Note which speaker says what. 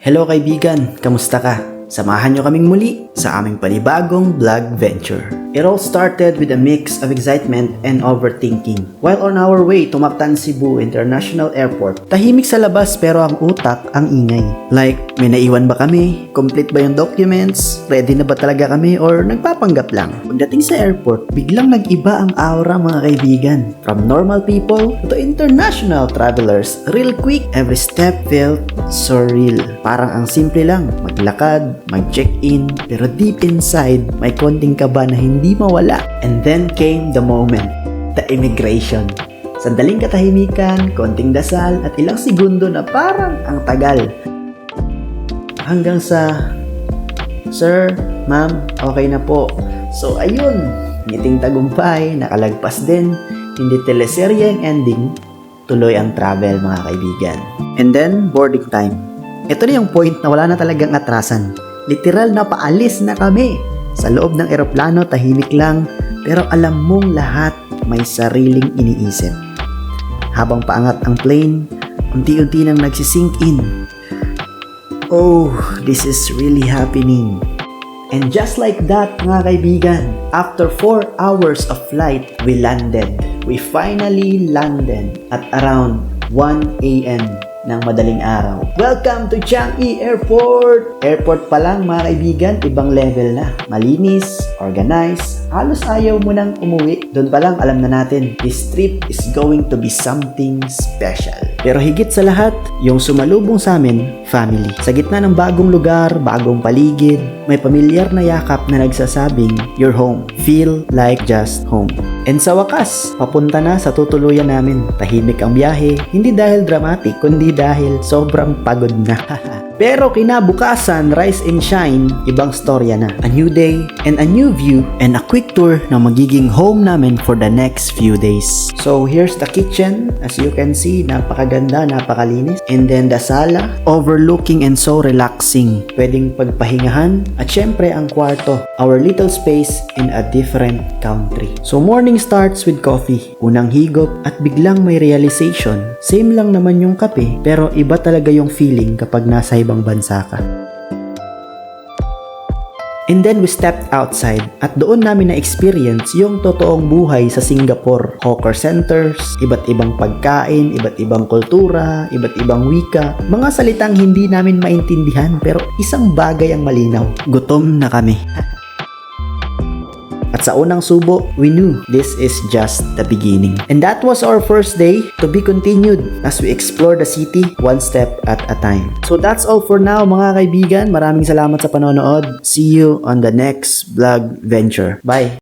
Speaker 1: Hello kaibigan, kamusta ka? Samahan nyo kaming muli sa aming panibagong vlog venture. It all started with a mix of excitement and overthinking. While on our way to Mactan Cebu International Airport, tahimik sa labas pero ang utak ang ingay. Like, may naiwan ba kami? Complete ba yung documents? Ready na ba talaga kami? Or nagpapanggap lang? Pagdating sa airport, biglang nag-iba ang aura mga kaibigan. From normal people to international travelers, real quick, every step felt surreal. Parang ang simple lang, maglakad, mag-check-in, pero deep inside, may konting kaba na hindi mawala. And then came the moment, the immigration. Sandaling katahimikan, konting dasal, at ilang segundo na parang ang tagal. Hanggang sa, "Sir, ma'am, okay na po." So ayun, ngiting tagumpay, nakalagpas din, hindi teleserye ang ending, tuloy ang travel mga kaibigan. And then, boarding time. Ito na yung point na wala na talagang atrasan. Literal na paalis na kami. Sa loob ng eroplano, tahimik lang, pero alam mong lahat may sariling iniisip. Habang paangat ang plane, unti-unti nang nagsisink in. Oh, this is really happening. And just like that mga kaibigan, after 4 hours of flight, we landed. We finally landed at around 1 a.m. ng madaling araw. Welcome to Changi Airport! Airport pa lang mga kaibigan, ibang level na. Malinis, organized, halos ayaw mo nang umuwi. Doon pa lang alam na natin, this trip is going to be something special. Pero higit sa lahat, yung sumalubong sa amin, family. Sa gitna ng bagong lugar, bagong paligid, may pamilyar na yakap na nagsasabing, "You're home. Feel like just home." And sa wakas, papunta na sa tutuluyan namin. Tahimik ang biyahe, hindi dahil dramatic, kundi dahil sobrang pagod na. Pero kinabukasan, rise and shine, ibang storya na. A new day and a new view and a quick tour na magiging home namin for the next few days. So here's the kitchen. As you can see, napakaganda, napakalinis. And then the sala, overlooking and so relaxing. Pwedeng pagpahingahan. At syempre ang kwarto, our little space in a different country. So morning starts with coffee. Unang higop at biglang may realization. Same lang naman yung kape, pero iba talaga yung feeling kapag nasa ibang bansa ka. And then we stepped outside at doon namin na-experience yung totoong buhay sa Singapore. Hawker centers, iba't ibang pagkain, iba't ibang kultura, iba't ibang wika. Mga salitang hindi namin maintindihan pero isang bagay ang malinaw. Gutom na kami. At sa unang subo, we knew this is just the beginning. And that was our first day, to be continued as we explore the city one step at a time. So that's all for now mga kaibigan. Maraming salamat sa panonood. See you on the next vlog venture. Bye!